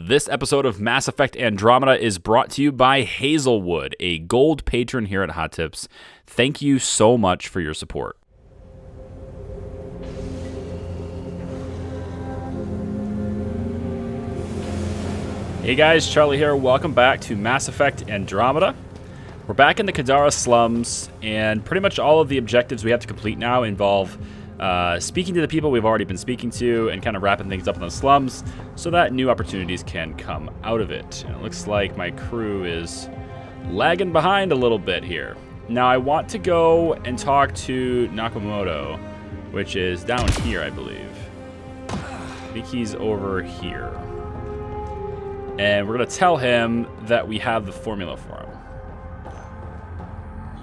This episode of Mass Effect Andromeda is brought to you by Hazelwood, a gold patron here at Hot Tips. Thank you so much for your support. Hey guys, Charlie here. Welcome back to Mass Effect Andromeda. We're back in the Kadara slums, and pretty much all of the objectives we have to complete now involve speaking to the people we've already been speaking to and kind of wrapping things up in the slums so that new opportunities can come out of it. And it looks like my crew is lagging behind a little bit here. Now I want to go and talk to Nakamoto, which is down here, I believe. I think he's over here. And we're going to tell him that we have the formula for him.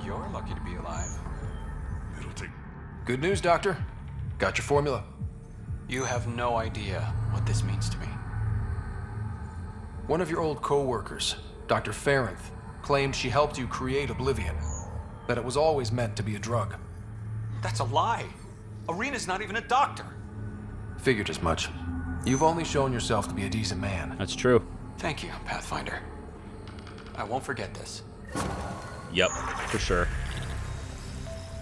You're lucky to be alive. It'll take... Good news, Doctor. Got your formula. You have no idea what this means to me. One of your old co-workers, Dr. Farrenth, claimed she helped you create Oblivion. That it was always meant to be a drug. That's a lie. Arena's not even a doctor. Figured as much. You've only shown yourself to be a decent man. That's true. Thank you, Pathfinder. I won't forget this. Yep, for sure.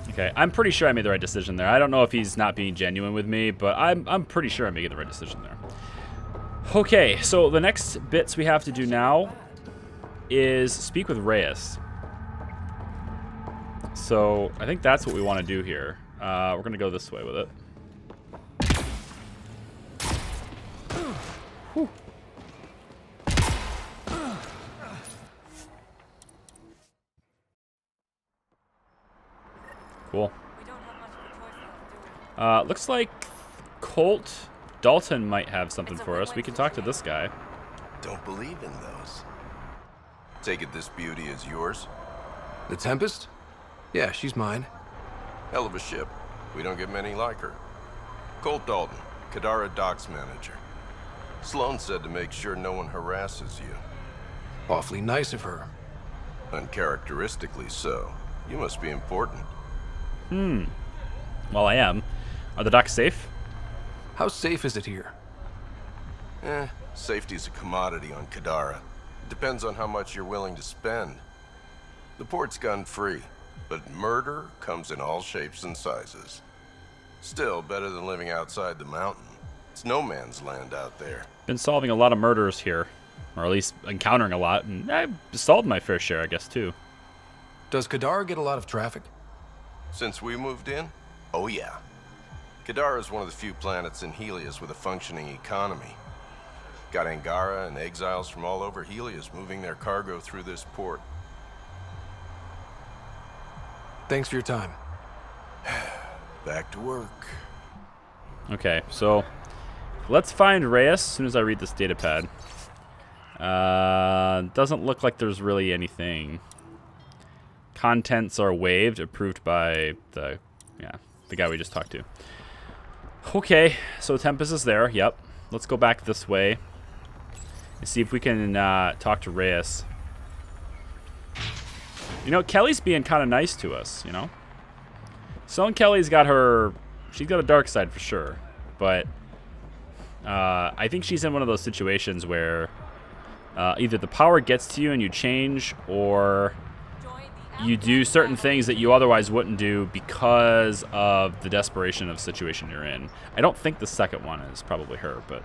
Okay, I'm pretty sure I made the right decision there. I don't know if he's not being genuine with me, but I'm pretty sure I'm making the right decision there. Okay, so the next bits we have to do now is speak with Reyes. So I think that's what we want to do here. We're going to go this way with it. Whew. Cool. Looks like Colt Dalton might have something for us. We can talk to this guy. Don't believe in those. Take it this beauty is yours? The Tempest? Yeah, she's mine. Hell of a ship. We don't get many like her. Colt Dalton, Kadara docks manager. Sloan said to make sure no one harasses you. Awfully nice of her. Uncharacteristically so. You must be important. Well, I am. Are the docks safe? How safe is it here? Safety's a commodity on Kadara. It depends on how much you're willing to spend. The port's gun-free, but murder comes in all shapes and sizes. Still, better than living outside the mountain. It's no man's land out there. Been solving a lot of murders here. Or at least encountering a lot, and I've solved my fair share, I guess, too. Does Kadara get a lot of traffic? Since we moved in? Oh yeah. Kadara is one of the few planets in Helios with a functioning economy. Got Angara and exiles from all over Helios moving their cargo through this port. Thanks for your time. Back to work. Okay, so let's find Reyes as soon as I read this data pad. Doesn't look like there's really anything. Contents are waived, approved by the guy we just talked to. Okay, so Tempest is there. Yep. Let's go back this way and see if we can talk to Reyes. You know, Kelly's being kind of nice to us, you know? Sloan Kelly's got she's got a dark side for sure, but I think she's in one of those situations where either the power gets to you and you change, or you do certain things that you otherwise wouldn't do because of the desperation of the situation you're in. I don't think the second one is probably her, but...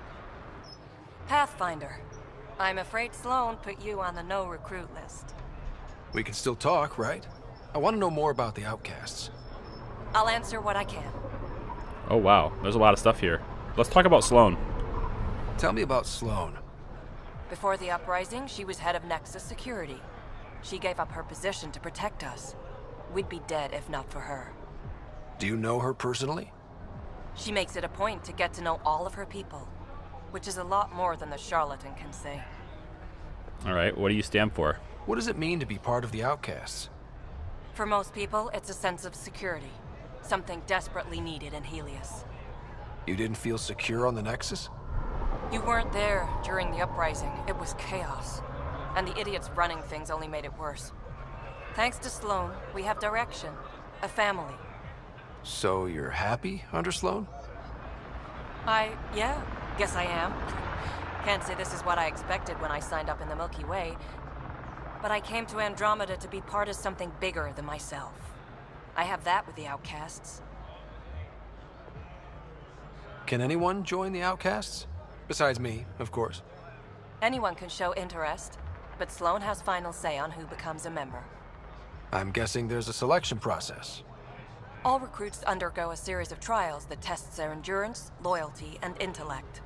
Pathfinder. I'm afraid Sloan put you on the no-recruit list. We can still talk, right? I want to know more about the outcasts. I'll answer what I can. Oh, wow. There's a lot of stuff here. Let's talk about Sloan. Tell me about Sloan. Before the uprising, she was head of Nexus security. She gave up her position to protect us. We'd be dead if not for her. Do you know her personally? She makes it a point to get to know all of her people, which is a lot more than the charlatan can say. All right, what do you stand for? What does it mean to be part of the outcasts? For most people, it's a sense of security. Something desperately needed in Helios. You didn't feel secure on the Nexus? You weren't there during the uprising. It was chaos. And the idiots running things only made it worse. Thanks to Sloan, we have direction. A family. So you're happy under Sloan? Yeah, guess I am. Can't say this is what I expected when I signed up in the Milky Way, but I came to Andromeda to be part of something bigger than myself. I have that with the outcasts. Can anyone join the outcasts? Besides me, of course. Anyone can show interest, but Sloan has final say on who becomes a member. I'm guessing there's a selection process. All recruits undergo a series of trials that tests their endurance, loyalty, and intellect.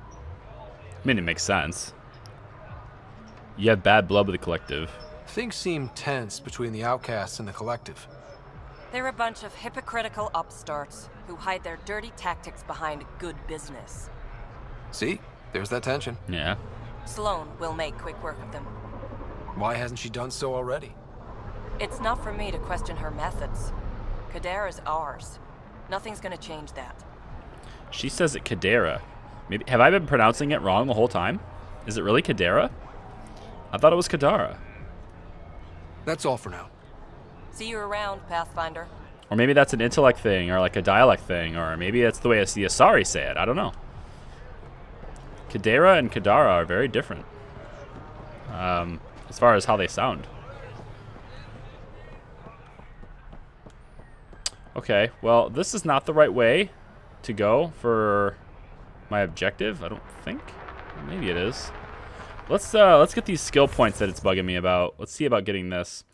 I mean, it makes sense. You have bad blood with the collective. Things seem tense between the outcasts and the collective. They're a bunch of hypocritical upstarts who hide their dirty tactics behind good business. See? There's that tension. Yeah. Sloan will make quick work of them. Why hasn't she done so already? It's not for me to question her methods. Kadara's ours. Nothing's gonna change that. She says it Kadara. Maybe have I been pronouncing it wrong the whole time? Is it really Kadara? I thought it was Kadara. That's all for now. See you around, Pathfinder. Or maybe that's an intellect thing, or like a dialect thing, or maybe that's the way the Asari say it. I don't know. Kadara and Kadara are very different as far as how they sound. Okay, well, this is not the right way to go for my objective, I don't think. Maybe it is. Let's get these skill points that it's bugging me about. Let's see about getting this.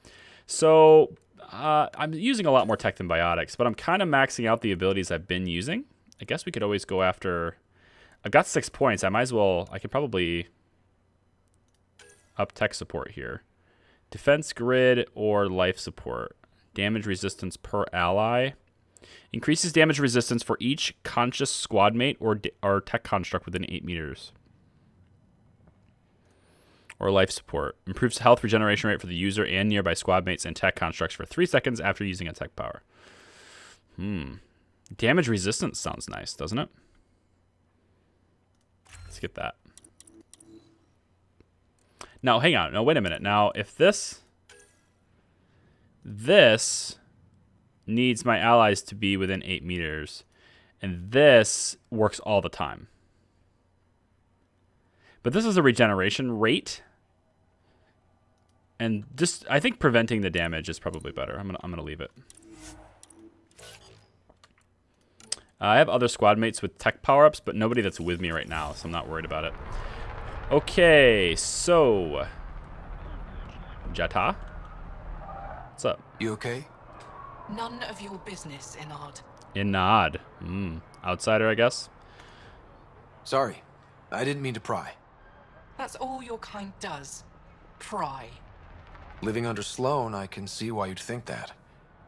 So I'm using a lot more tech than biotics, but I'm kind of maxing out the abilities I've been using. I guess we could always go after... I've got 6 points. I might as well... I could probably up tech support here. Defense grid or life support. Damage resistance per ally. Increases damage resistance for each conscious squad mate or tech construct within 8 meters. Or life support. Improves health regeneration rate for the user and nearby squad mates and tech constructs for 3 seconds after using a tech power. Damage resistance sounds nice, doesn't it? Let's get that. Now, hang on. No, wait a minute. Now, if this needs my allies to be within 8 meters, and this works all the time. But this is a regeneration rate. And just, I think preventing the damage is probably better. I'm gonna leave it. I have other squad mates with tech power-ups, but nobody that's with me right now, so I'm not worried about it. Okay, so... Jata? What's up? You okay? None of your business, Inard. Inad. Outsider, I guess? Sorry. I didn't mean to pry. That's all your kind does. Pry. Living under Sloan, I can see why you'd think that.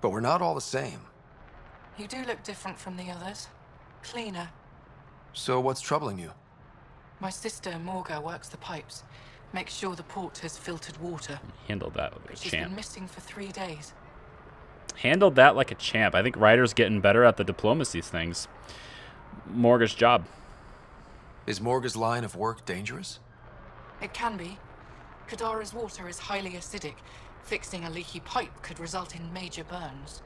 But we're not all the same. You do look different from the others. Cleaner. So what's troubling you? My sister, Morga, works the pipes. Makes sure the port has filtered water. Handled that like a She's champ. been missing for 3 days. Handled that like a champ. I think Ryder's getting better at the diplomacy things. Morga's job. Is Morga's line of work dangerous? It can be. Kadara's water is highly acidic. Fixing a leaky pipe could result in major burns.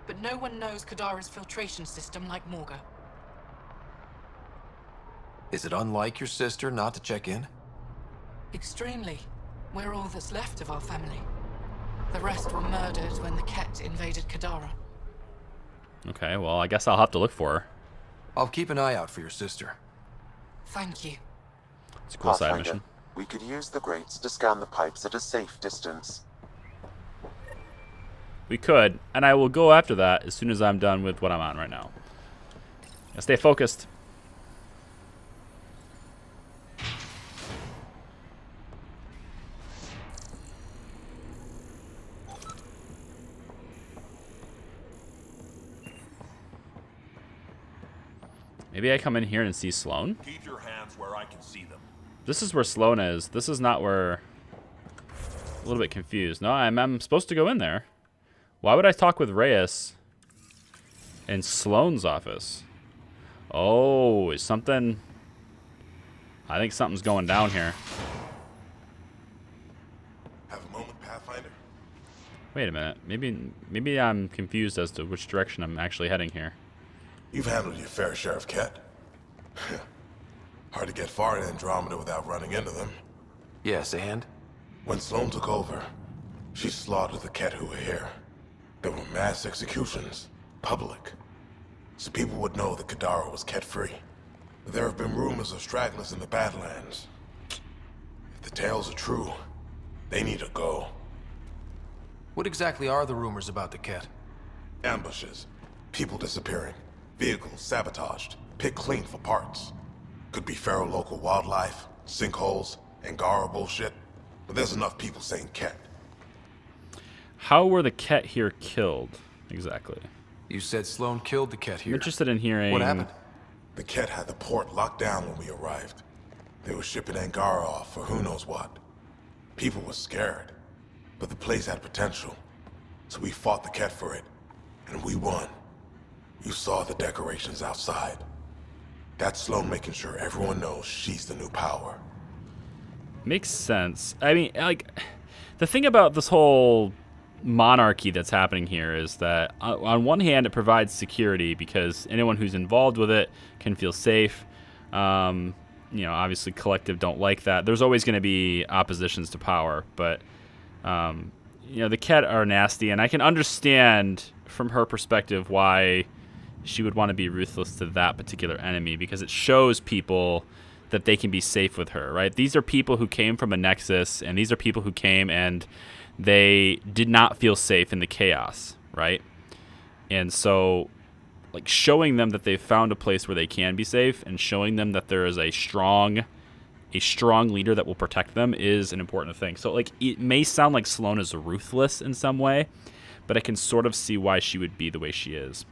But no one knows Kadara's filtration system like Morga. Is it unlike your sister not to check in? Extremely. We're all that's left of our family. The rest were murdered when the Ket invaded Kadara. Okay, well, I guess I'll have to look for her. I'll keep an eye out for your sister. Thank you. It's a cool side Pathfinder, mission. we could use the grates to scan the pipes at a safe distance. We could, and I will go after that as soon as I'm done with what I'm on right now. Gotta stay focused. Maybe I come in here and see Sloan? Keep your hands where I can see them. This is where Sloan is. This is not where... A little bit confused. No, I'm supposed to go in there. Why would I talk with Reyes in Sloan's office? Oh, is something... I think something's going down here. Have a moment, Pathfinder. Wait a minute. Maybe I'm confused as to which direction I'm actually heading here. You've handled your fair share of Ket. Hard to get far in Andromeda without running into them. Yes, and? When Sloane took over, she slaughtered the Ket who were here. There were mass executions, public. So people would know that Kadara was Ket-free. But there have been rumors of stragglers in the Badlands. If the tales are true, they need to go. What exactly are the rumors about the Ket? Ambushes, people disappearing, vehicles sabotaged, picked clean for parts. Could be feral local wildlife, sinkholes, Angara bullshit. But there's enough people saying Ket. How were the Ket here killed, exactly? You said Sloane killed the Ket I'm here. interested in hearing... What happened? The Ket had the port locked down when we arrived. They were shipping Angara off for who knows what. People were scared, but the place had potential. So we fought the Ket for it, and we won. You saw the decorations outside. That's Sloane making sure everyone knows she's the new power. Makes sense. I mean, like, the thing about this whole monarchy that's happening here is that on one hand it provides security because anyone who's involved with it can feel safe. You know, obviously collective don't like that. There's always going to be oppositions to power, but you know, the Ket are nasty, and I can understand from her perspective why she would want to be ruthless to that particular enemy, because it shows people that they can be safe with her, right? These are people who came from a Nexus, and these are people who came and they did not feel safe in the chaos, right? And so, like, showing them that they've found a place where they can be safe and showing them that there is a strong leader that will protect them is an important thing. So, like, it may sound like Sloane is ruthless in some way, but I can sort of see why she would be the way she is.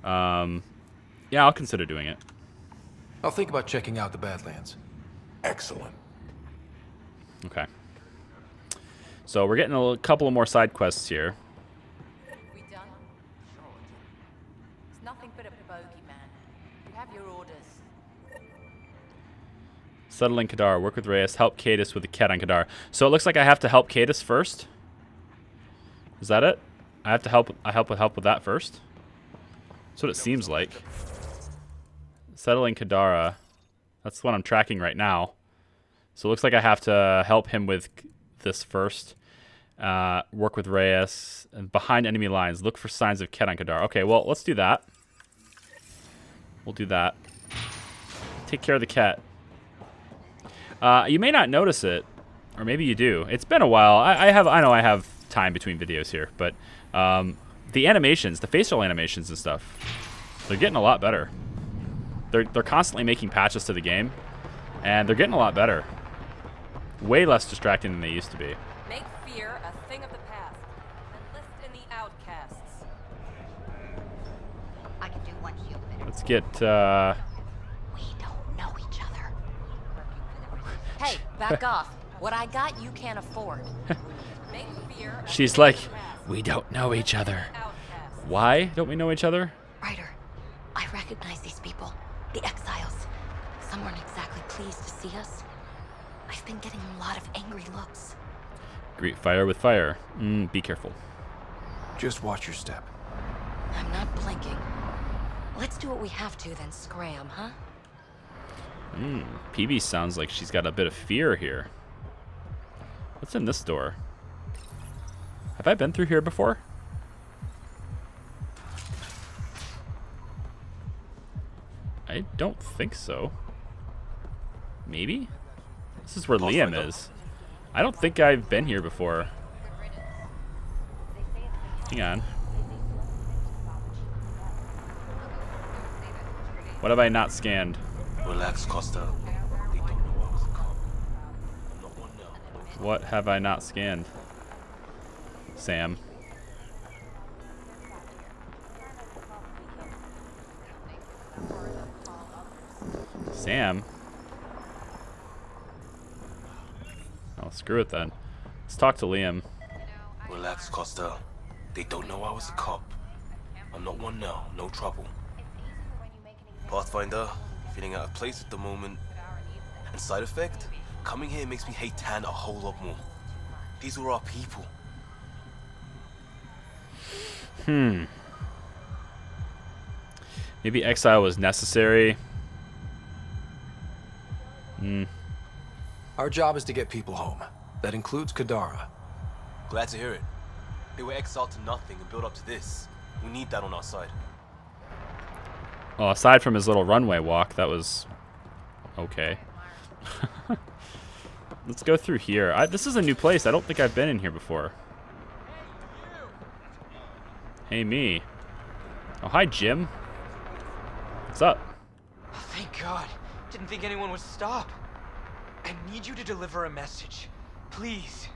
Yeah, I'll consider doing it. I'll think about checking out the Badlands. Excellent. Okay. So we're getting a couple of more side quests here. We done? It's nothing but a bogey, man. You have your orders. Settling Kadara. Work with Reyes. Help Cadis with the Ket on Kadara. So it looks like I have to help Cadis first. Is that it? I have to help with that first? That's what it seems like. Settling Kadara. That's what I'm tracking right now. So it looks like I have to help him with this first. Work with Reyes. And behind enemy lines. Look for signs of Ket on Kadara. Okay, well, let's do that. We'll do that. Take care of the Ket. You may not notice it. Or maybe you do. It's been a while. I know I have time between videos here. But the animations, the facial animations and stuff, they're getting a lot better. They're constantly making patches to the game, and they're getting a lot better. Way less distracting than they used to be. Make fear a thing of the past. Enlist in the outcasts. I can do one human. Let's get, We don't know each other. Hey, back off. What I got, you can't afford. Make fear a she's thing like, of the past. we don't know each other. Outcasts. Why don't we know each other? Ryder, I recognize these people. The exiles. Some weren't exactly pleased to see us. I've been getting a lot of angry looks. Greet fire with fire. Be careful. Just watch your step. I'm not blinking. Let's do what we have to, then scram, huh? PB sounds like she's got a bit of fear here. What's in this door? Have I been through here before? I don't think so. Maybe? This is where Liam is. I don't think I've been here before. Hang on. What have I not scanned? Relax, Costa. They don't know I was a cop. I'm not one now. What have I not scanned? Sam. Sam? Oh, screw it then. Let's talk to Liam. Relax, Costa. They don't know I was a cop. I'm not one now. No trouble. Pathfinder, feeling out of place at the moment. And side effect? Coming here makes me hate Tan a whole lot more. These were our people. Maybe exile was necessary. Our job is to get people home. That includes Kadara. Glad to hear it. They were exiled to nothing and built up to this. We need that on our side. Well, aside from his little runway walk, that was okay. Let's go through here. This is a new place. I don't think I've been in here before. Hey, me. Oh, hi, Jim. What's up? Oh, thank God. Didn't think anyone would stop. I need you to deliver a message. Please.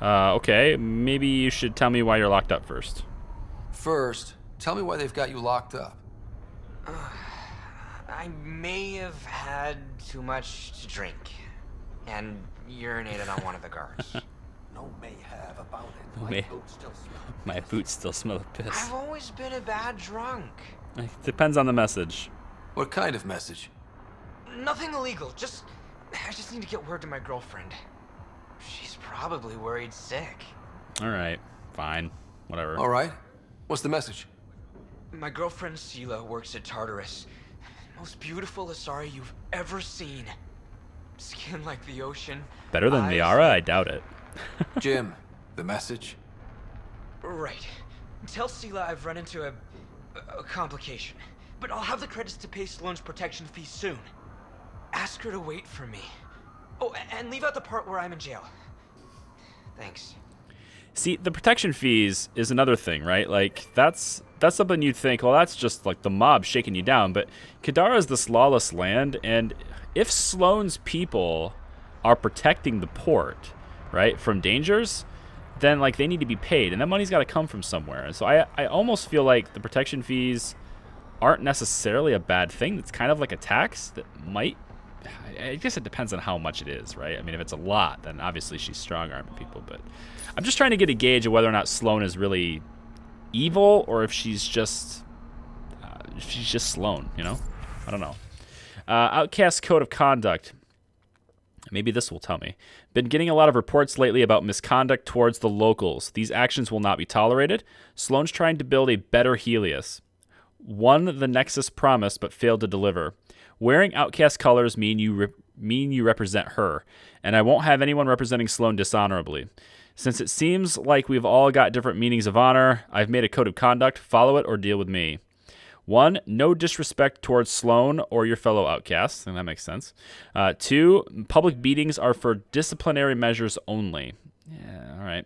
Okay. Maybe you should tell me why you're locked up first. First, tell me why they've got you locked up. I may have had too much to drink and urinated on one of the guards. No may have about it. My boots still smell of piss. I've always been a bad drunk. It depends on the message. What kind of message? Nothing illegal. I just need to get word to my girlfriend. She's probably worried sick. All right. Fine. Whatever. All right. What's the message? My girlfriend Sela works at Tartarus. Most beautiful Asari you've ever seen. Skin like the ocean. Better than eyes... Liara? I doubt it. Jim, the message? Right. Tell Sela I've run into a complication. But I'll have the credits to pay Sloane's protection fee soon. Ask her to wait for me. Oh, and leave out the part where I'm in jail. Thanks. See, the protection fees is another thing, right? Like, that's something you'd think, well, that's just like the mob shaking you down. But Kadara is this lawless land, and if Sloane's people are protecting the port, right, from dangers, then, like, they need to be paid. And that money's got to come from somewhere. And so I almost feel like the protection fees aren't necessarily a bad thing. It's kind of like a tax that might... I guess it depends on how much it is, right? I mean, if it's a lot, then obviously she's strong-arming people. But I'm just trying to get a gauge of whether or not Sloane is really evil or if she's just Sloane, you know? I don't know. Outcast Code of Conduct. Maybe this will tell me. Been getting a lot of reports lately about misconduct towards the locals. These actions will not be tolerated. Sloane's trying to build a better Helios. Won the Nexus promise but failed to deliver. Wearing outcast colors mean you represent her, and I won't have anyone representing Sloane dishonorably. Since it seems like we've all got different meanings of honor, I've made a code of conduct. Follow it or deal with me. 1, no disrespect towards Sloane or your fellow outcasts, and that makes sense. 2, public beatings are for disciplinary measures only. Yeah, all right.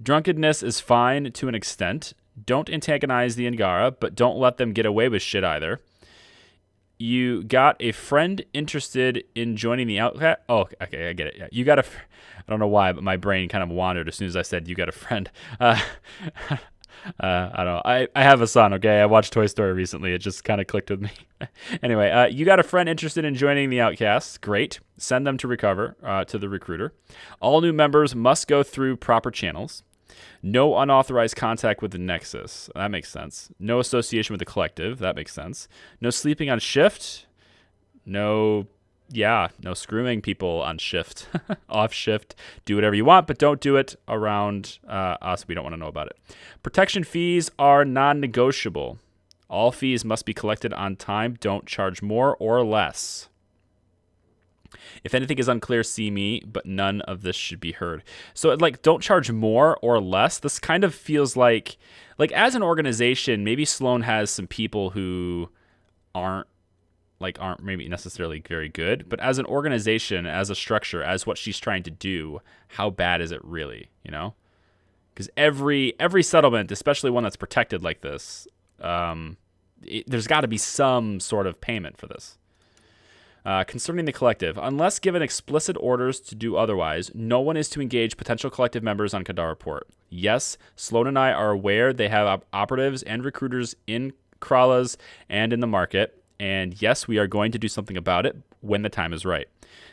Drunkenness is fine to an extent. Don't antagonize the Angara, but don't let them get away with shit either. You got a friend interested in joining the outcast? Oh, okay, I get it. Yeah, you got a... I don't know why, but my brain kind of wandered as soon as I said you got a friend. I don't know. I have a son, okay? I watched Toy Story recently. It just kind of clicked with me. Anyway, you got a friend interested in joining the outcasts. Great. Send them to recover, to the recruiter. All new members must go through proper channels. No unauthorized contact with the Nexus. That makes sense. No association with the Collective. That makes sense. No sleeping on shift. No screwing people on shift. Off shift. Do whatever you want, but don't do it around us. We don't want to know about it. Protection fees are non-negotiable. All fees must be collected on time. Don't charge more or less. If anything is unclear, see me, but none of this should be heard. So, like, don't charge more or less. This kind of feels like as an organization, maybe Sloane has some people who aren't maybe necessarily very good, but as an organization, as a structure, as what she's trying to do, how bad is it really, you know? Because every settlement, especially one that's protected like this, there's got to be some sort of payment for this. Concerning the Collective, unless given explicit orders to do otherwise, no one is to engage potential Collective members on Kadara Port. Yes, Sloane and I are aware they have operatives and recruiters in Krallas and in the market, and yes, we are going to do something about it when the time is right.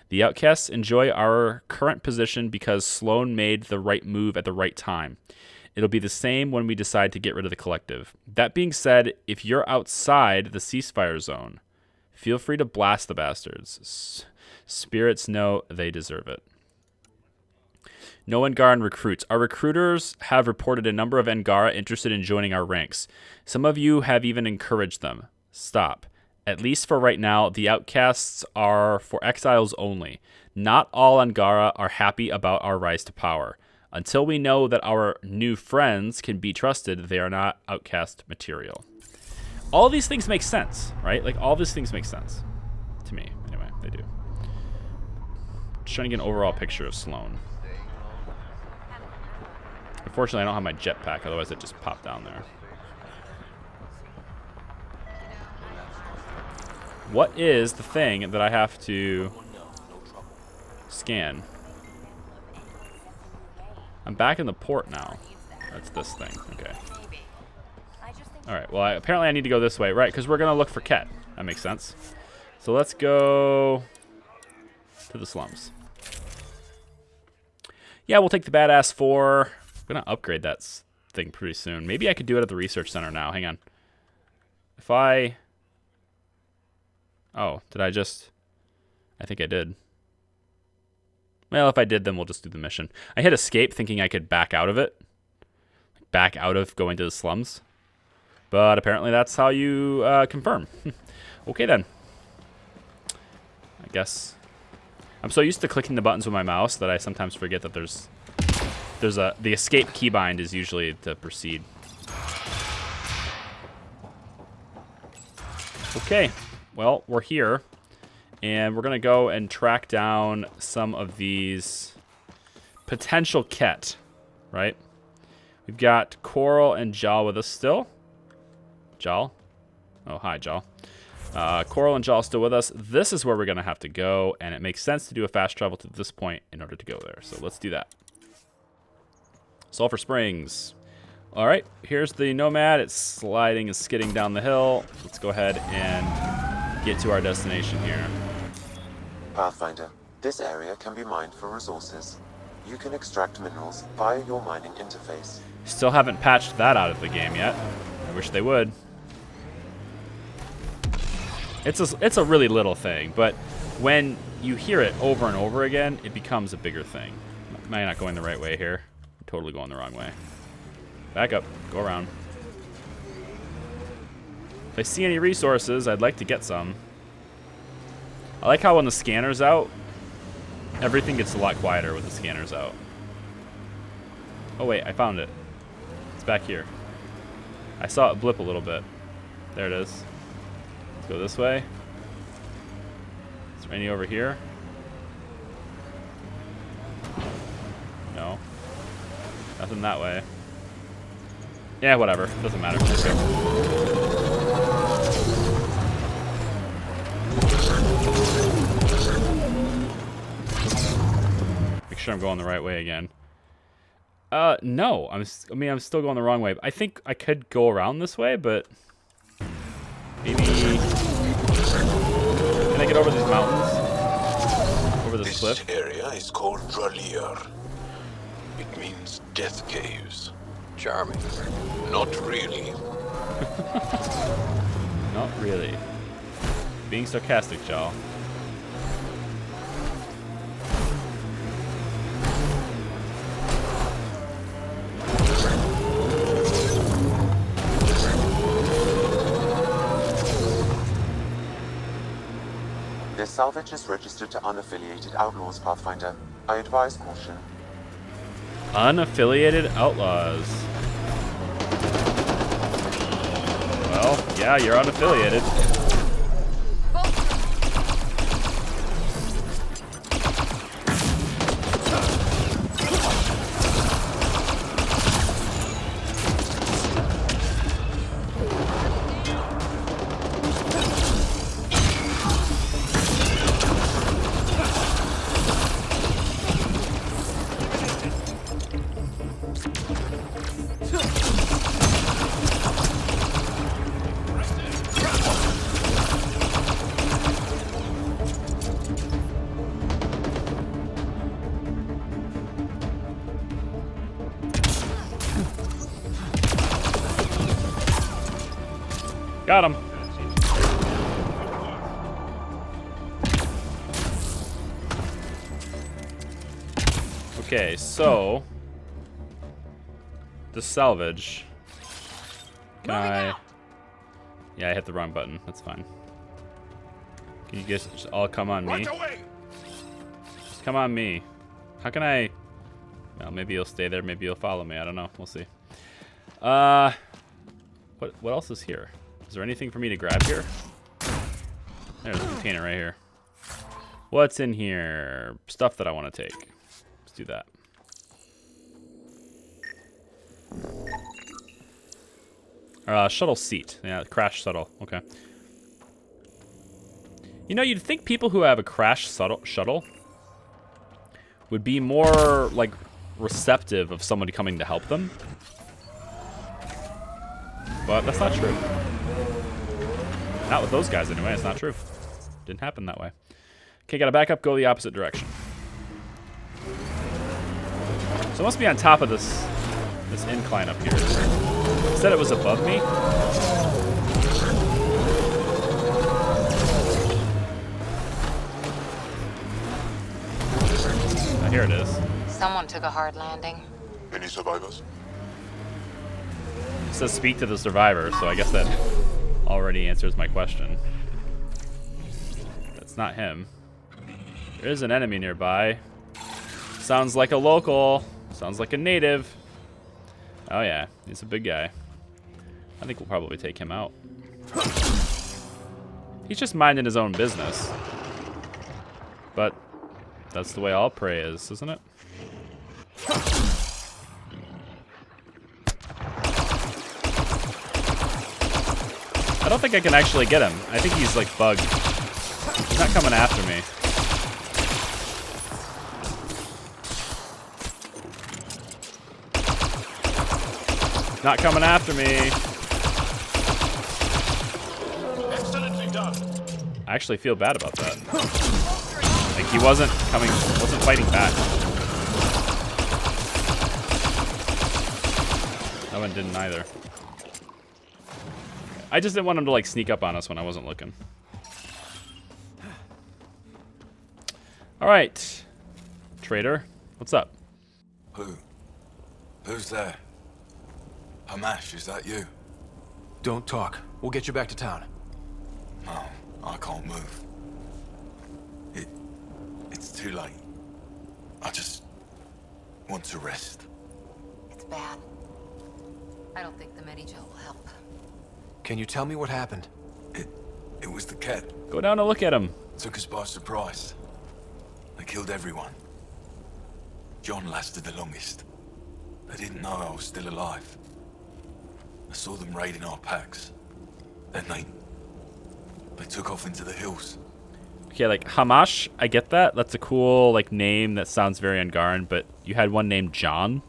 The Outcasts enjoy our current position because Sloane made the right move at the right time. It'll be the same when we decide to get rid of the Collective. That being said, if you're outside the ceasefire zone, feel free to blast the bastards. Spirits know they deserve it. No Angaran recruits. Our recruiters have reported a number of Angara interested in joining our ranks. Some of you have even encouraged them. Stop. At least for right now, the outcasts are for exiles only. Not all Angara are happy about our rise to power. Until we know that our new friends can be trusted, they are not outcast material. All these things make sense, right? Like, all these things make sense. To me, anyway, they do. Just trying to get an overall picture of Sloan. Unfortunately, I don't have my jetpack, otherwise it just popped down there. What is the thing that I have to scan? I'm back in the port now. That's this thing. Okay. Alright, well, apparently I need to go this way, right? Because we're going to look for Ket. That makes sense. So let's go to the slums. Yeah, we'll take the badass 4. I'm going to upgrade that thing pretty soon. Maybe I could do it at the research center now. Hang on. If I... Oh, did I just... I think I did. Well, if I did, then we'll just do the mission. I hit escape thinking I could back out of it. Back out of going to the slums. But apparently that's how you confirm. Okay, then. I guess. I'm so used to clicking the buttons with my mouse that I sometimes forget that there's the escape keybind is usually to proceed. Okay. Well, we're here, and we're going to go and track down some of these potential Ket, right? We've got Coral and Jal with us still. Jal? Oh, hi, Jal. Coral and Jal still with us. This is where we're going to have to go, and it makes sense to do a fast travel to this point in order to go there. So let's do that. Sulphur Springs. All right, here's the Nomad. It's sliding and skidding down the hill. Let's go ahead and get to our destination here. Pathfinder, this area can be mined for resources. You can extract minerals via your mining interface. Still haven't patched that out of the game yet. I wish they would. It's a really little thing, but when you hear it over and over again, it becomes a bigger thing. Am I not going the right way here? I'm totally going the wrong way. Back up. Go around. If I see any resources, I'd like to get some. I like how when the scanner's out, everything gets a lot quieter with the scanners out. Oh wait, I found it. It's back here. I saw it blip a little bit. There it is. Let's go this way. Is there any over here? No. Nothing that way. Yeah, whatever. Doesn't matter. Make sure I'm going the right way again. No. I'm still going the wrong way. I think I could go around this way, but maybe. Can I get over these mountains? Over this cliff? This area is called Ryder. It means death caves. Charming. Not really. Not really. Being sarcastic, y'all. This salvage is registered to unaffiliated outlaws, Pathfinder. I advise caution. Unaffiliated outlaws. Well, yeah, you're unaffiliated. Got him. Okay, so the salvage. Can I? Yeah, I hit the wrong button. That's fine. You guys just all come on me. Just come on me. How can I... Well, maybe you'll stay there. Maybe you'll follow me. I don't know. We'll see. What else is here? Is there anything for me to grab here? There's a container right here. What's in here? Stuff that I want to take. Let's do that. Shuttle seat. Yeah, crash shuttle. Okay. You know, you'd think people who have a crash shuttle would be more, like, receptive of somebody coming to help them. But that's not true. Not with those guys, anyway. It's not true. Didn't happen that way. Okay, gotta back up, go the opposite direction. So it must be on top of this incline up here. It said it was above me. Oh, here it is. Someone took a hard landing. Any survivors? It says speak to the survivor, so I guess that already answers my question. That's not him. There is an enemy nearby. Sounds like a local. Sounds like a native. Oh yeah, he's a big guy. I think we'll probably take him out. He's just minding his own business. But that's the way all prey is, isn't it? I don't think I can actually get him. I think he's like bugged. He's not coming after me. Not coming after me. Excellently done. I actually feel bad about that. Like he wasn't fighting back. That one didn't either. I just didn't want him to like sneak up on us when I wasn't looking. All right, trader, what's up? Who's there? Hamash, is that you? Don't talk. We'll get you back to town. No, I can't move. It's too late. I just want to rest. It's bad. I don't think the Medi-gel will help. Can you tell me what happened? It was the cat. Go down and look at him. Took us by surprise. They killed everyone. John lasted the longest. They didn't know I was still alive. I saw them raiding our packs. Then they took off into the hills. Okay, like Hamash, I get that. That's a cool like name that sounds very Angaran, but you had one named John.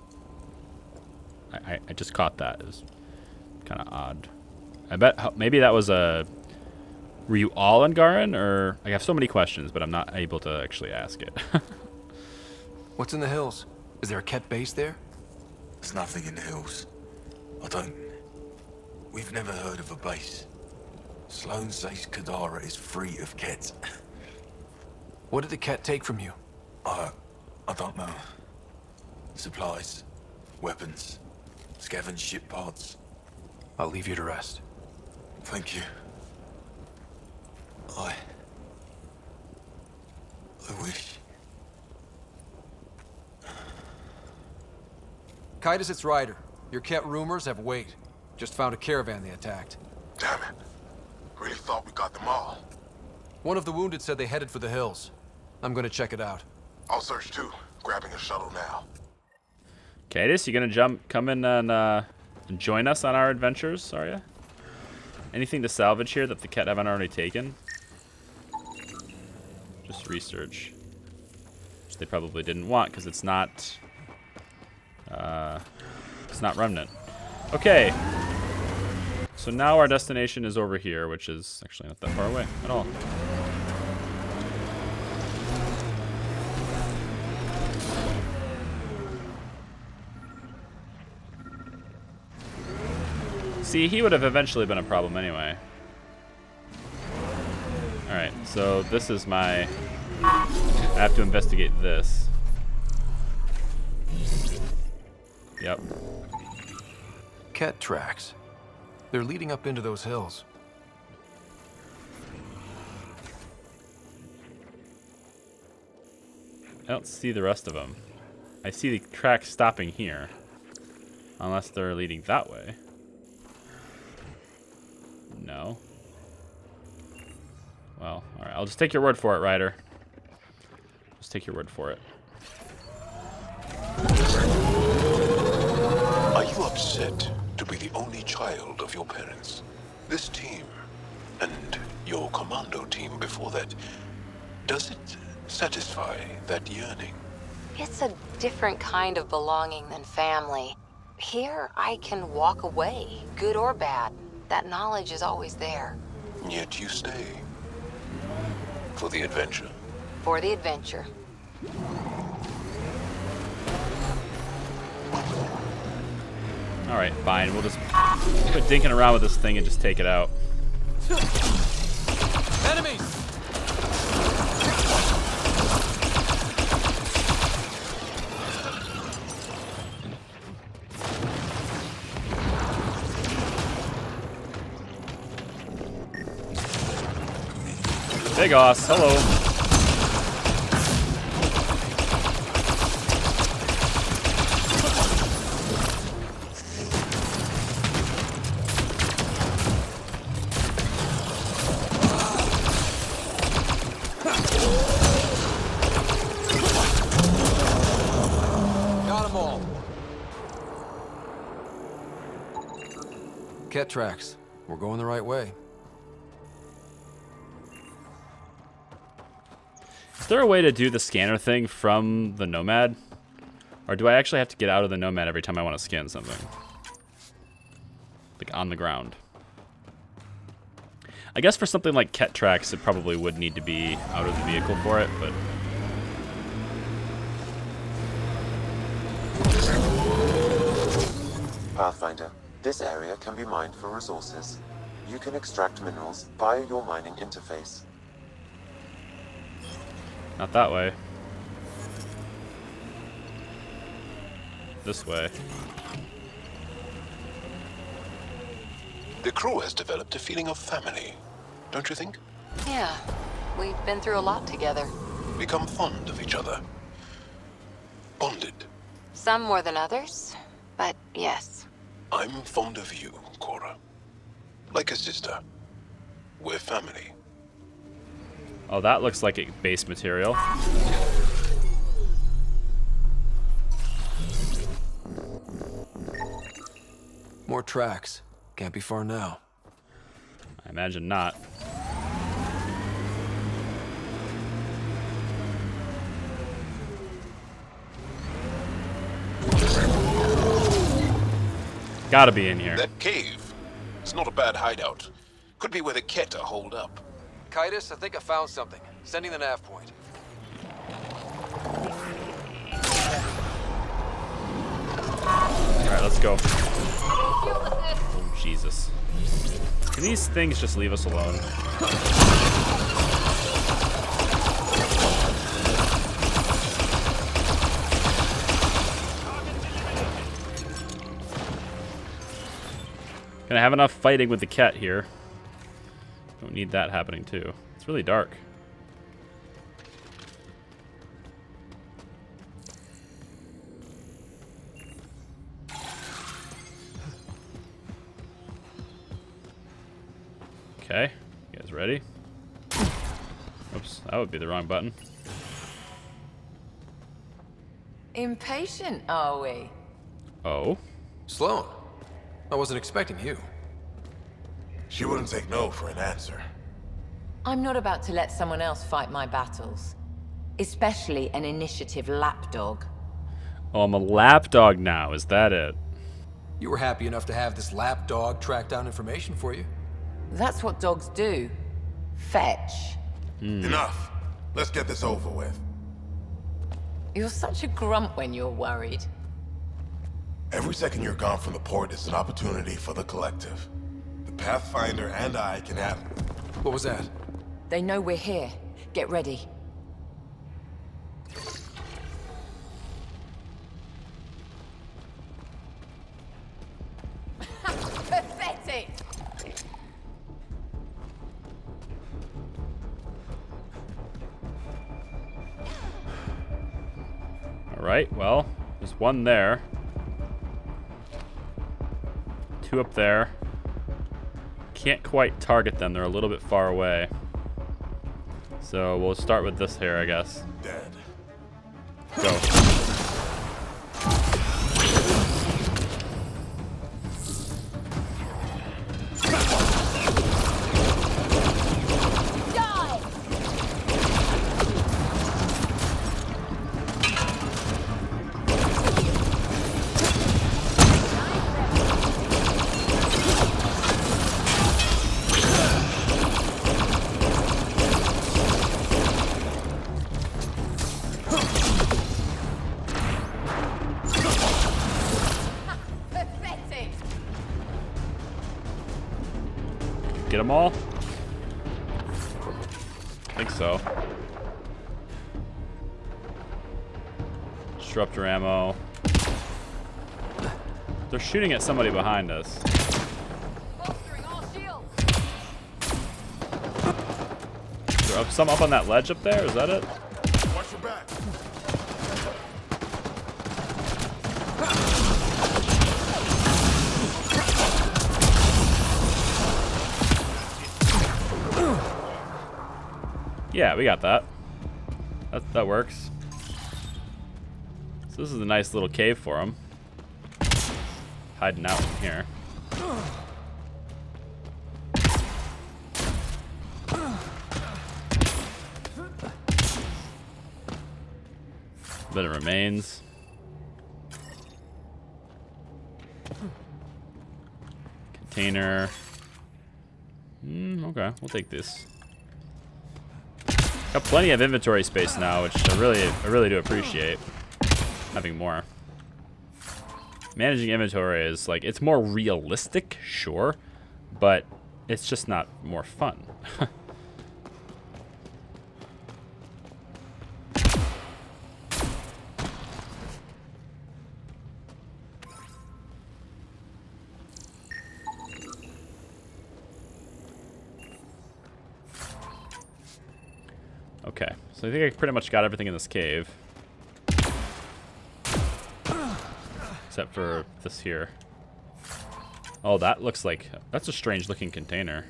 I just caught that. It was kind of odd. I bet maybe that was a... Were you all Angaran, or... I have so many questions, but I'm not able to actually ask it. What's in the hills? Is there a Ket base there? There's nothing in the hills. We've never heard of a base. Sloan says Kadara is free of Kets. What did the Ket take from you? I don't know. Supplies, weapons, scavenged ship parts. I'll leave you to rest. Thank you. I wish. Kaitis, it's Ryder. Your Ket rumors have weight. Just found a caravan they attacked. Damn it. Really thought we got them all. One of the wounded said they headed for the hills. I'm gonna check it out. I'll search too. Grabbing a shuttle now. Kaitis, you gonna come in and join us on our adventures, are you? Anything to salvage here that the Ket haven't already taken? Just research. Which they probably didn't want, because it's not Remnant. Okay. So now our destination is over here, which is actually not that far away at all. See, he would have eventually been a problem anyway. Alright, so this is my... I have to investigate this. Yep. Ket tracks. They're leading up into those hills. I don't see the rest of them. I see the track stopping here. Unless they're leading that way. No. Well, alright. I'll just take your word for it, Ryder. Just take your word for it. Are you upset to be the only child of your parents? This team, and your commando team before that, does it satisfy that yearning? It's a different kind of belonging than family. Here, I can walk away, good or bad. That knowledge is always there. Yet you stay. For the adventure. For the adventure. Alright, fine. We'll just quit dinking around with this thing and just take it out. Enemies! Big Oss, hello. Got them all. Ket tracks. We're going the right way. Is there a way to do the scanner thing from the Nomad? Or do I actually have to get out of the Nomad every time I want to scan something? Like on the ground. I guess for something like Ket tracks, it probably would need to be out of the vehicle for it, but... Pathfinder, this area can be mined for resources. You can extract minerals via your mining interface. Not that way. This way. The crew has developed a feeling of family, don't you think? Yeah, we've been through a lot together. Become fond of each other. Bonded. Some more than others, but yes. I'm fond of you, Cora. Like a sister. We're family. Oh, that looks like a base material. More tracks. Can't be far now. I imagine not. Gotta be in here. That cave. It's not a bad hideout. Could be where the Ket are holed up. Kitus, I think I found something. Sending the nav point. Alright, let's go. Oh, Jesus. Can these things just leave us alone? Gonna have enough fighting with the Ket here. Don't need that happening too. It's really dark. Okay, you guys ready? Oops, that would be the wrong button. Impatient, are we? Oh? Sloan, I wasn't expecting you. She wouldn't take no for an answer. I'm not about to let someone else fight my battles. Especially an initiative lapdog. Oh, I'm a lapdog now, is that it? You were happy enough to have this lapdog track down information for you. That's what dogs do. Fetch. Enough. Let's get this over with. You're such a grump when you're worried. Every second you're gone from the port is an opportunity for the collective. The Pathfinder and I can have... What was that? They know we're here. Get ready. Pathetic! Alright, well, there's one there. 2 up there. Can't quite target them, they're a little bit far away. So we'll start with this here, I guess. Dead. Go. Get them all? I think so. Disruptor ammo. They're shooting at somebody behind us. Is there some up on that ledge up there? Is that it? Watch your back. Yeah, we got that. That works. So this is a nice little cave for him. Hiding out in here. Bit of remains. Container. Okay, we'll take this. Got plenty of inventory space now, which I really do appreciate having more. Managing inventory is like, it's more realistic, sure, but it's just not more fun. Okay, so I think I pretty much got everything in this cave. Except for this here. Oh, that looks like... That's a strange looking container.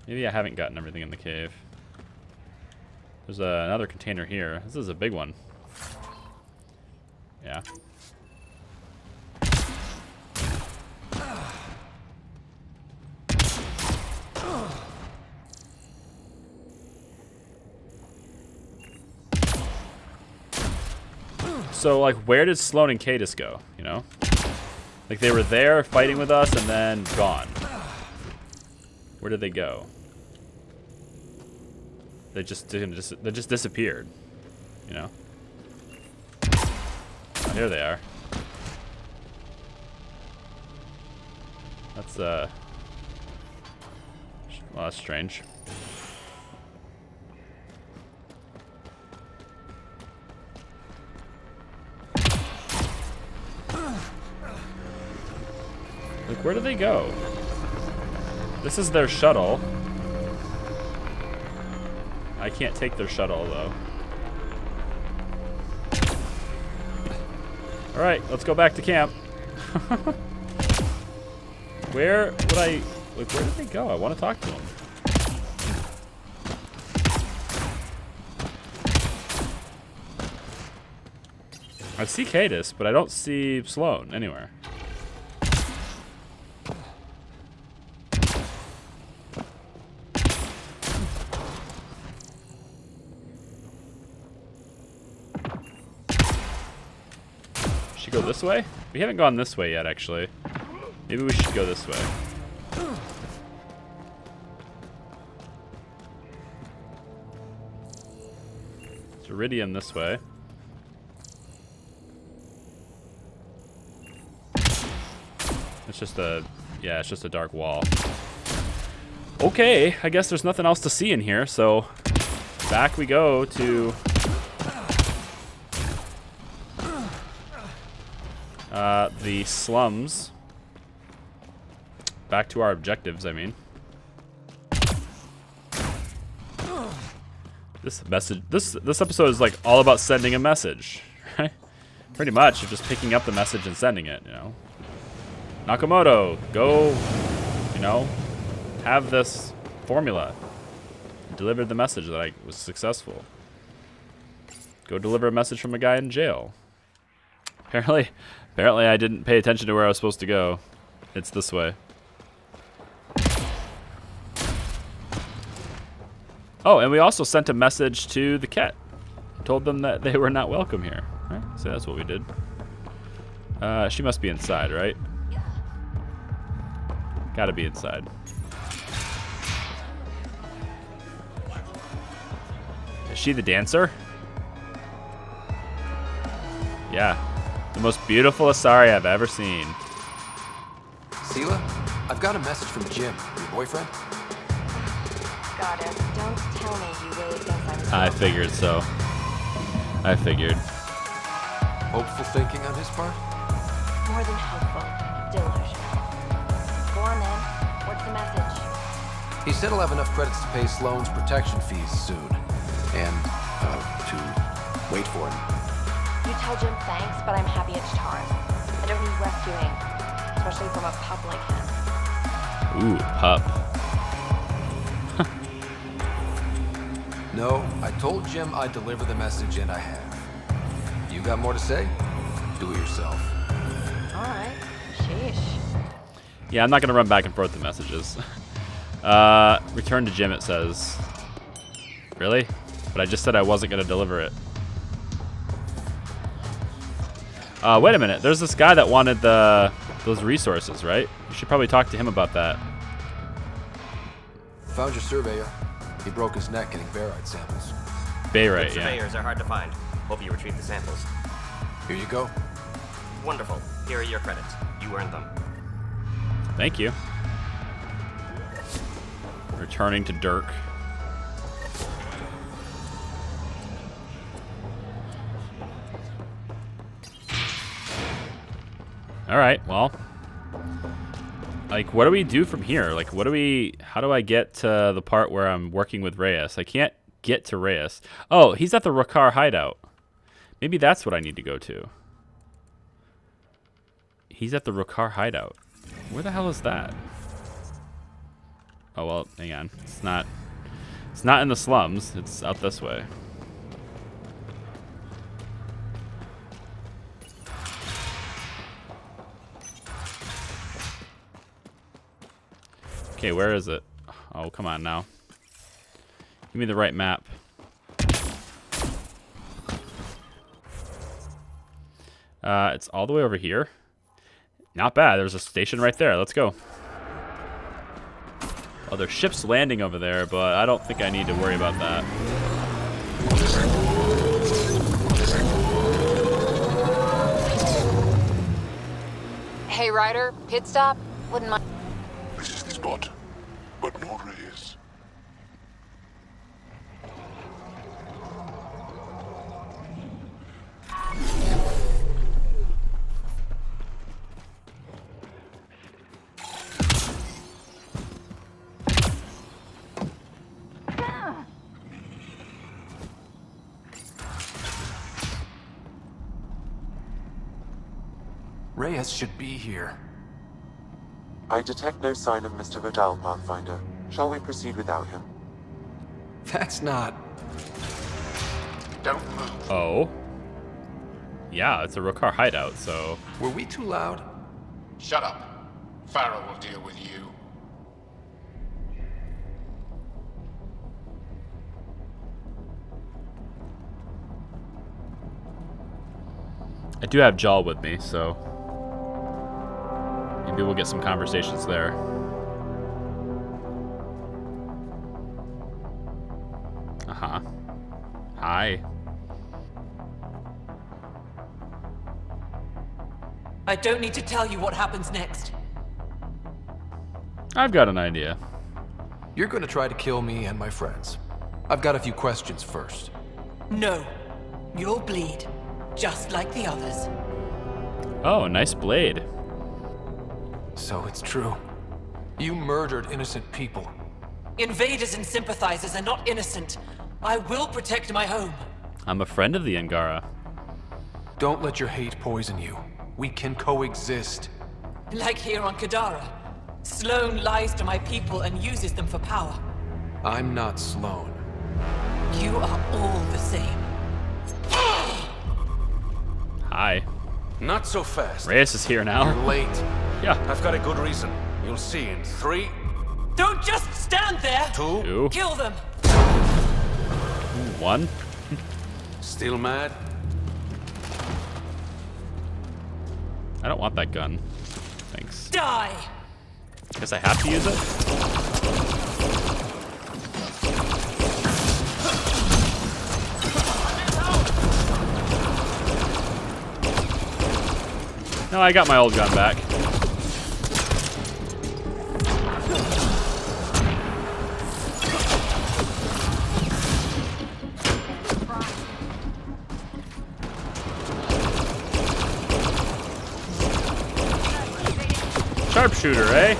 Maybe I haven't gotten everything in the cave. There's another container here. This is a big one. Yeah. So, like, where did Sloan and Cadis go, you know? Like, they were there fighting with us and then gone. Where did they go? They just disappeared, you know? Oh, here they are. That's, well, that's strange. Like, where do they go? This is their shuttle. I can't take their shuttle, though. Alright, let's go back to camp. Where would I... Like, where did they go? I want to talk to them. I see Cadis, but I don't see Sloan anywhere. Go this way? We haven't gone this way yet, actually. Maybe we should go this way. It's Iridium this way. It's just a... Yeah, it's just a dark wall. Okay, I guess there's nothing else to see in here, so... Back we go to... the slums. Back to our objectives, I mean. This episode is like all about sending a message. right? Pretty much, you're just picking up the message and sending it, you know. Nakamoto, go, you know, have this formula. Deliver the message that I was successful. Go deliver a message from a guy in jail. Apparently I didn't pay attention to where I was supposed to go. It's this way. Oh, and we also sent a message to the Ket. Told them that they were not welcome here. Right? So that's what we did. She must be inside, right? Gotta be inside. Is she the dancer? Yeah. The most beautiful Asari I've ever seen. Sela, I've got a message from Jim, your boyfriend. Got it. Don't tell me you really think I'm... I figured so. I figured. Hopeful thinking on his part? More than hopeful. Delusional. Go on then. What's the message? He said he'll have enough credits to pay Sloane's protection fees soon. And, to wait for him. You tell Jim thanks, but I'm happy it's Taurus. I don't need rescuing. Especially from a pup like him. Ooh, pup. No, I told Jim I'd deliver the message, and I have. You got more to say? Do it yourself. Alright. Sheesh. Yeah, I'm not gonna run back and forth the messages. Return to Jim, it says. Really? But I just said I wasn't gonna deliver it. Wait a minute. There's this guy that wanted those resources, right? You should probably talk to him about that. Found your surveyor. He broke his neck getting barite samples. Barite, yeah. Surveyors are hard to find. Hope you retrieve the samples. Here you go. Wonderful. Here are your credits. You earned them. Thank you. Returning to Dirk. Alright, well. Like, what do we do from here? Like, how do I get to the part where I'm working with Reyes? I can't get to Reyes. Oh, he's at the Rakar hideout. Maybe that's what I need to go to. He's at the Rakar hideout. Where the hell is that? Oh, well, hang on. It's not in the slums. It's out this way. Okay, where is it? Oh, come on now. Give me the right map. It's all the way over here. Not bad. There's a station right there. Let's go. Oh, there's ships landing over there, but I don't think I need to worry about that. Hey, Ryder, pit stop? Wouldn't mind. This is the spot, but no Reyes. Reyes should be here. I detect no sign of Mr. Vidal, Pathfinder. Shall we proceed without him? That's not... Don't move. Oh. Yeah, it's a Rakar hideout, so... Were we too loud? Shut up. Pharaoh will deal with you. I do have Jal with me, so... maybe we'll get some conversations there. Uh-huh. Hi. I don't need to tell you what happens next. I've got an idea. You're gonna try to kill me and my friends. I've got a few questions first. No. You'll bleed. Just like the others. Oh, nice blade. So it's true. You murdered innocent people. Invaders and sympathizers are not innocent. I will protect my home. I'm a friend of the Angara. Don't let your hate poison you. We can coexist. Like here on Kadara. Sloane lies to my people and uses them for power. I'm not Sloane. You are all the same. Hi. Not so fast. Reyes is here now. You're late. Yeah. I've got a good reason. You'll see in 3, Don't just stand there! 2, Kill them! 1. Still mad? I don't want that gun. Thanks. Die! Guess I have to use it? No, I got my old gun back. Sharpshooter, eh?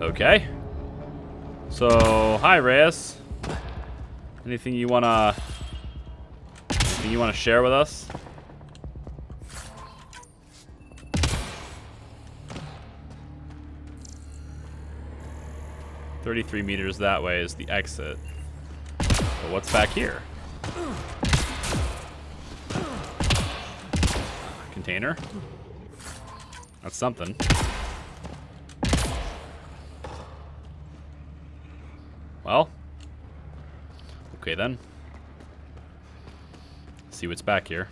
Okay. So, hi, Reyes. Anything you wanna share with us? "33 meters that way is the exit. But what's back here? Container? That's something. Well. Okay then. See what's back here.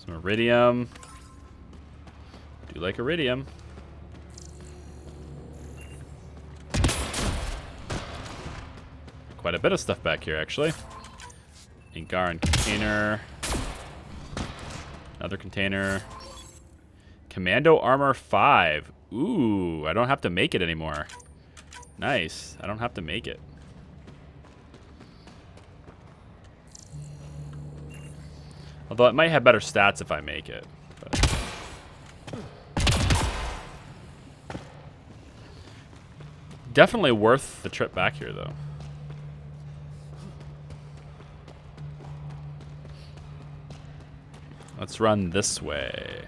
Some iridium. Do like iridium. Quite a bit of stuff back here, actually. Ingaran container. Another container. Commando armor 5. Ooh, I don't have to make it anymore. Nice. I don't have to make it. Although it might have better stats if I make it. But. Definitely worth the trip back here, though. Let's run this way.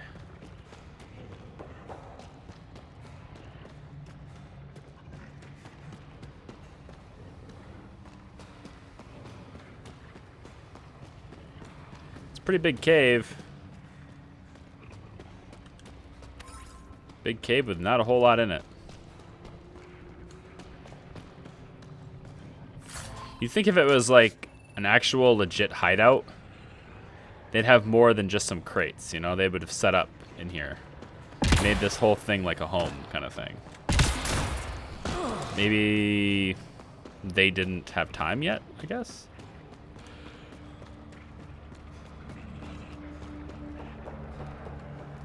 Pretty big cave. Big cave with not a whole lot in it. You'd think if it was like an actual legit hideout, they'd have more than just some crates, you know? They would have set up in here. Made this whole thing like a home kind of thing. Maybe they didn't have time yet, I guess?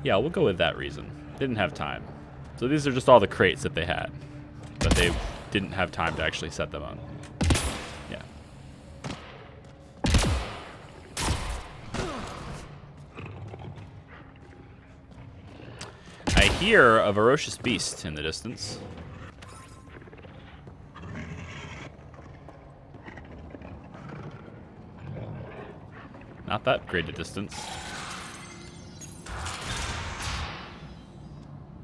Yeah, we'll go with that reason. Didn't have time. So these are just all the crates that they had. But they didn't have time to actually set them on. Yeah. I hear a ferocious beast in the distance. Not that great a distance.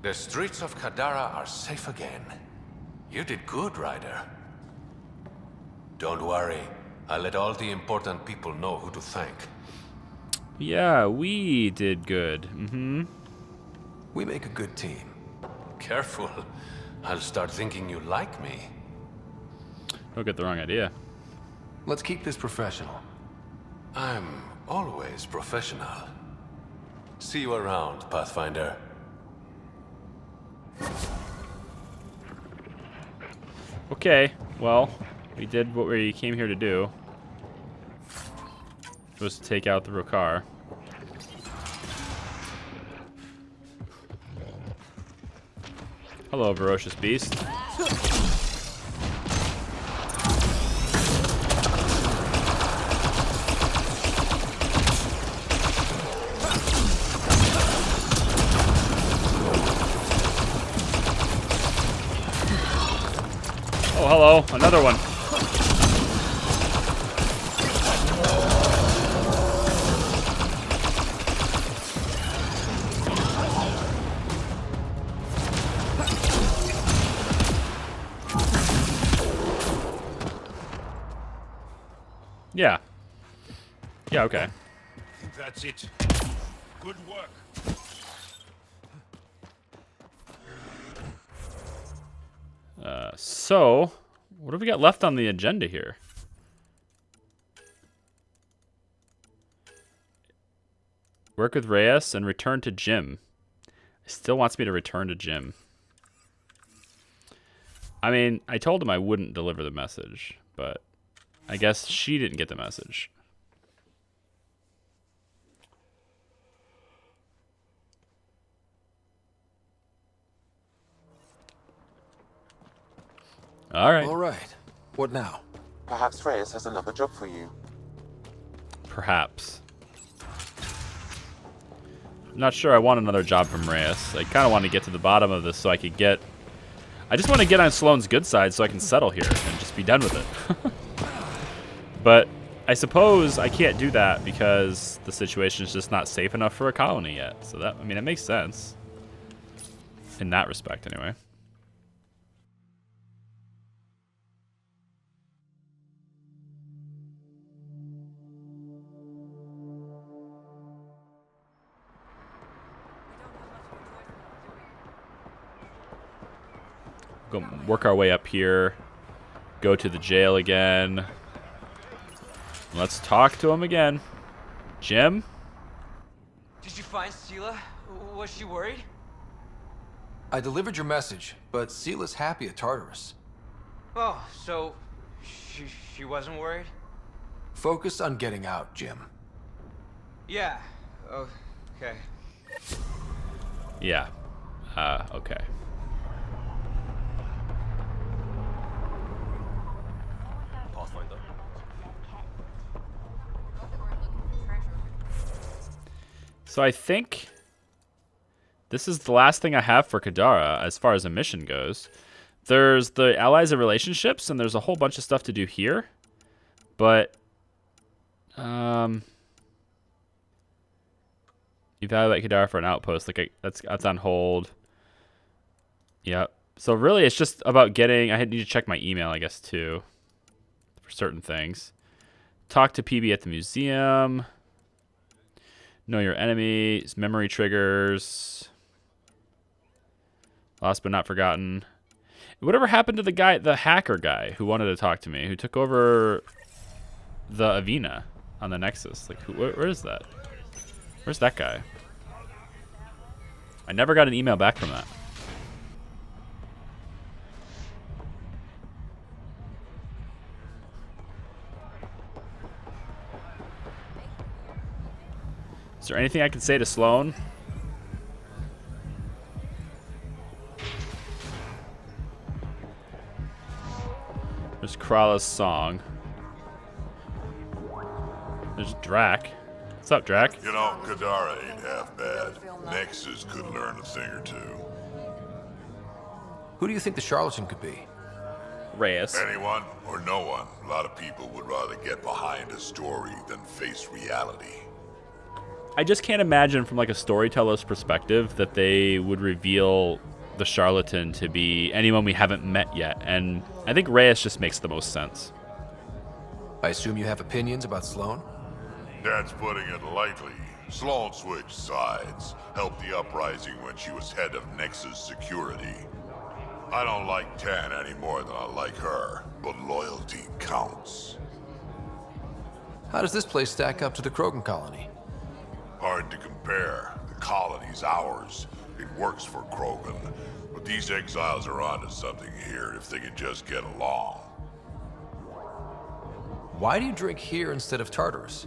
The streets of Kadara are safe again. You did good, Ryder. Don't worry. I'll let all the important people know who to thank. Yeah, we did good. Mm-hmm. We make a good team. Careful. I'll start thinking you like me. Don't get the wrong idea. Let's keep this professional. I'm always professional. See you around, Pathfinder. Okay, well, we did what we came here to do. Was to take out the Rokar. Hello, ferocious beast. Oh, hello, another one. Yeah. Yeah, okay. I think that's it. Good work. So, what have we got left on the agenda here? Work with Reyes and return to Jim. He still wants me to return to Jim. I mean, I told him I wouldn't deliver the message, but I guess she didn't get the message. All right. All right. What now? Perhaps Reyes has another job for you. Perhaps. I'm not sure I want another job from Reyes. I kind of want to get to the bottom of this so I could get... I just want to get on Sloane's good side so I can settle here and just be done with it. But I suppose I can't do that because the situation is just not safe enough for a colony yet. So that, I mean, it makes sense. In that respect, anyway. Go work our way up here. Go to the jail again. Let's talk to him again. Jim? Did you find Sela? Was she worried? I delivered your message, but Sela's happy at Tartarus. Oh, so she wasn't worried? Focus on getting out, Jim. Yeah. Oh, okay. Yeah. Okay. Pathfinder. So I think this is the last thing I have for Kadara as far as a mission goes. There's the allies and relationships, and there's a whole bunch of stuff to do here. But, evaluate Kadara for an outpost. Like, that's on hold. Yep. So really, it's just about getting... I need to check my email, I guess, too. For certain things. Talk to PB at the museum. Know your enemies. Memory triggers. Lost but not forgotten. Whatever happened to the guy, the hacker guy who wanted to talk to me, who took over the Avena on the Nexus? Like, where is that? Where's that guy? I never got an email back from that. Is there anything I can say to Sloane? There's Krala's song. There's Drac. What's up, Drac? You know, Kadara ain't half bad. Nexus could learn a thing or two. Who do you think the charlatan could be? Reyes. Anyone or no one. A lot of people would rather get behind a story than face reality. I just can't imagine from like a storyteller's perspective that they would reveal the charlatan to be anyone we haven't met yet, and I think Reyes just makes the most sense. I assume you have opinions about Sloane? That's putting it lightly. Sloane switched sides, helped the uprising when she was head of Nexus security. I don't like Tan any more than I like her, but loyalty counts. How does this place stack up to the Krogan colony? Hard to compare. The colony's ours. It works for Krogan. But these exiles are onto something here if they can just get along. Why do you drink here instead of Tartarus?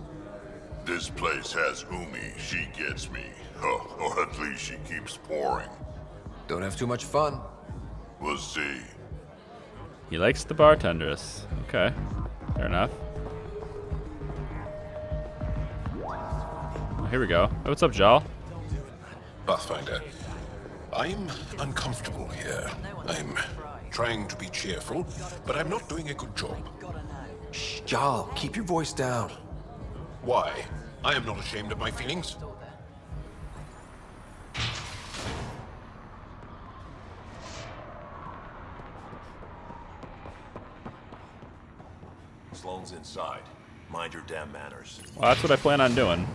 This place has Umi. She gets me. Or at least she keeps pouring. Don't have too much fun. We'll see. He likes the bartenders. Okay, fair enough. Oh, here we go. Oh, what's up, Jal? Pathfinder, I'm uncomfortable here. I'm trying to be cheerful, but I'm not doing a good job. Shh, Jal, keep your voice down. Why? I am not ashamed of my feelings. Sloane's inside. Mind your damn manners. Well, that's what I plan on doing.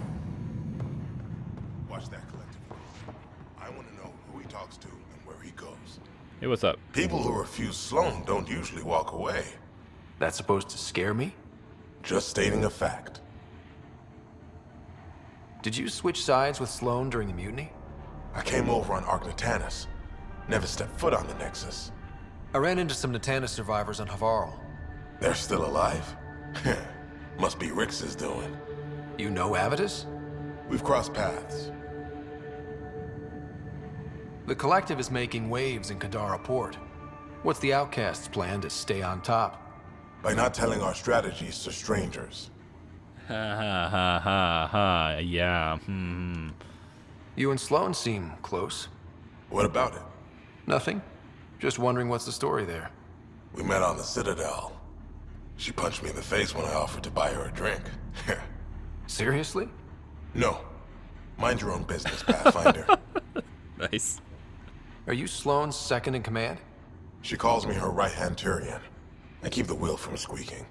Watch that collective. I want to know who he talks to and where he goes. Hey, what's up? People who refuse Sloane don't usually walk away. That's supposed to scare me? Just stating a fact. Did you switch sides with Sloane during the mutiny? I came over on Argnatanus. Never stepped foot on the Nexus. I ran into some Natanus survivors on Havarl. They're still alive? Must be Rix's doing. You know Avitus? We've crossed paths. The Collective is making waves in Kadara port. What's the Outcast's plan to stay on top? By not telling our strategies to strangers. Ha ha ha ha ha. Yeah. You and Sloane seem close. What about it? Nothing. Just wondering what's the story there. We met on the Citadel. She punched me in the face when I offered to buy her a drink. Seriously? No. Mind your own business, Pathfinder. Nice. Are you Sloane's second in command? She calls me her right-hand Turian. I keep the wheel from squeaking.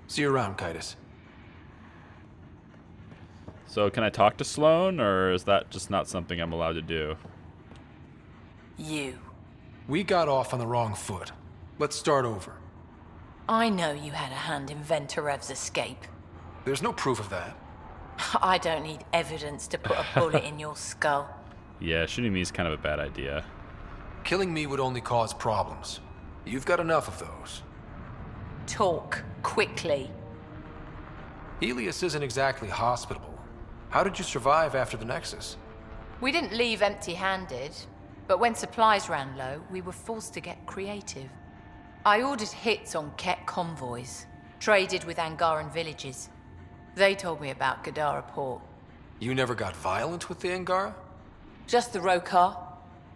See you around, Kitus. So can I talk to Sloane, or is that just not something I'm allowed to do? You. We got off on the wrong foot. Let's start over. I know you had a hand in Venturev's escape. There's no proof of that. I don't need evidence to put a bullet in your skull. Yeah, shooting me is kind of a bad idea. Killing me would only cause problems. You've got enough of those. Talk, quickly. Helios isn't exactly hospitable. How did you survive after the Nexus? We didn't leave empty-handed, but when supplies ran low, we were forced to get creative. I ordered hits on Ket convoys, traded with Angaran villages. They told me about Kadara port. You never got violent with the Angara? Just the Rokar.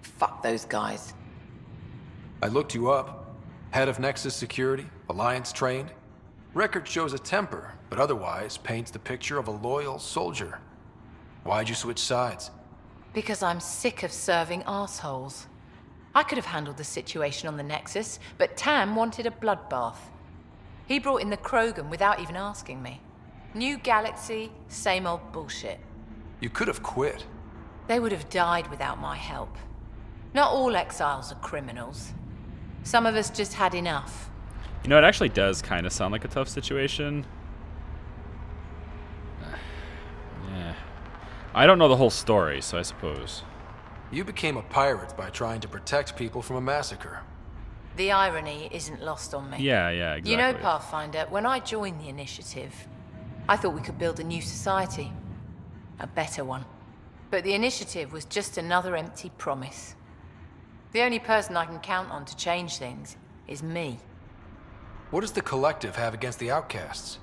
Fuck those guys. I looked you up. Head of Nexus security, Alliance trained. Record shows a temper, but otherwise paints the picture of a loyal soldier. Why'd you switch sides? Because I'm sick of serving assholes. I could have handled the situation on the Nexus, but Tam wanted a bloodbath. He brought in the Krogan without even asking me. New galaxy, same old bullshit. You could have quit. They would have died without my help. Not all exiles are criminals. Some of us just had enough. You know, it actually does kind of sound like a tough situation. Yeah. I don't know the whole story, so I suppose. You became a pirate by trying to protect people from a massacre. The irony isn't lost on me. Yeah, exactly. You know, Pathfinder, when I joined the Initiative, I thought we could build a new society. A better one. But the Initiative was just another empty promise. The only person I can count on to change things is me. What does the Collective have against the Outcasts?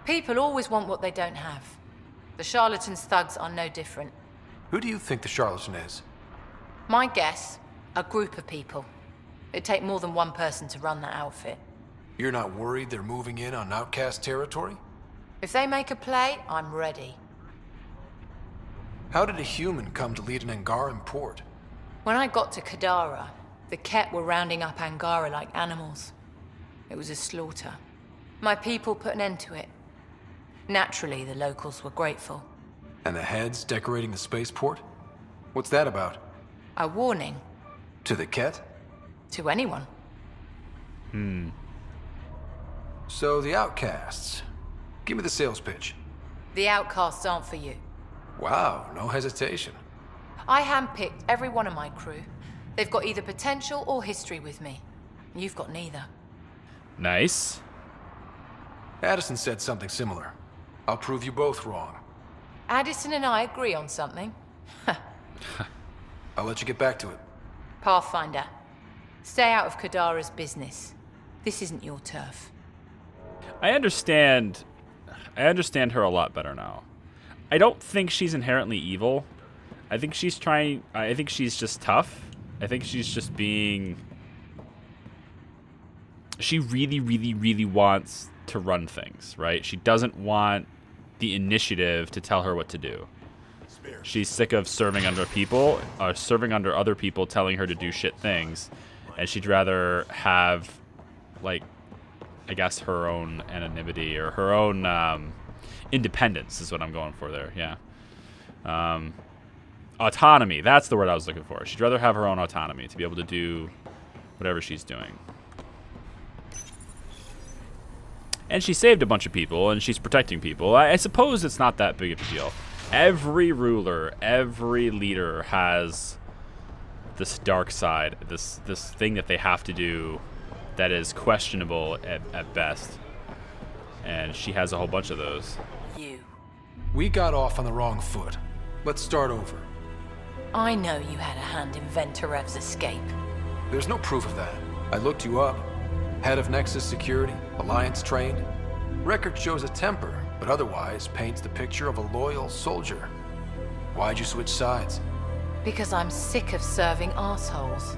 People always want what they don't have. The charlatans' thugs are no different. Who do you think the charlatan is? My guess, a group of people. It'd take more than one person to run that outfit. You're not worried they're moving in on Outcast territory? If they make a play, I'm ready. How did a human come to lead an Angaran port? When I got to Kadara, the Ket were rounding up Angara like animals. It was a slaughter. My people put an end to it. Naturally, the locals were grateful. And the heads decorating the spaceport? What's that about? A warning. To the Ket? To anyone. So the Outcasts. Give me the sales pitch. The outcasts aren't for you. Wow, no hesitation. I handpicked every one of my crew. They've got either potential or history with me. You've got neither. Nice. Addison said something similar. I'll prove you both wrong. Addison and I agree on something. I'll let you get back to it. Pathfinder. Stay out of Kadara's business. This isn't your turf. I understand her a lot better now. I don't think she's inherently evil. I think she's just tough. I think she's just being... She really, really, really wants to run things, right? She doesn't want the initiative to tell her what to do. She's sick of serving under people, or serving under other people telling her to do shit things. And she'd rather have, like, I guess her own anonymity or her own independence is what I'm going for there, yeah. Autonomy, that's the word I was looking for. She'd rather have her own autonomy to be able to do whatever she's doing. And she saved a bunch of people, and she's protecting people. I suppose it's not that big of a deal. Every ruler, every leader has this dark side, this thing that they have to do that is questionable at best. And she has a whole bunch of those. We got off on the wrong foot. Let's start over. I know you had a hand in Venturev's escape. There's no proof of that. I looked you up. Head of Nexus security, Alliance trained. Record shows a temper, but otherwise paints the picture of a loyal soldier. Why'd you switch sides? Because I'm sick of serving assholes.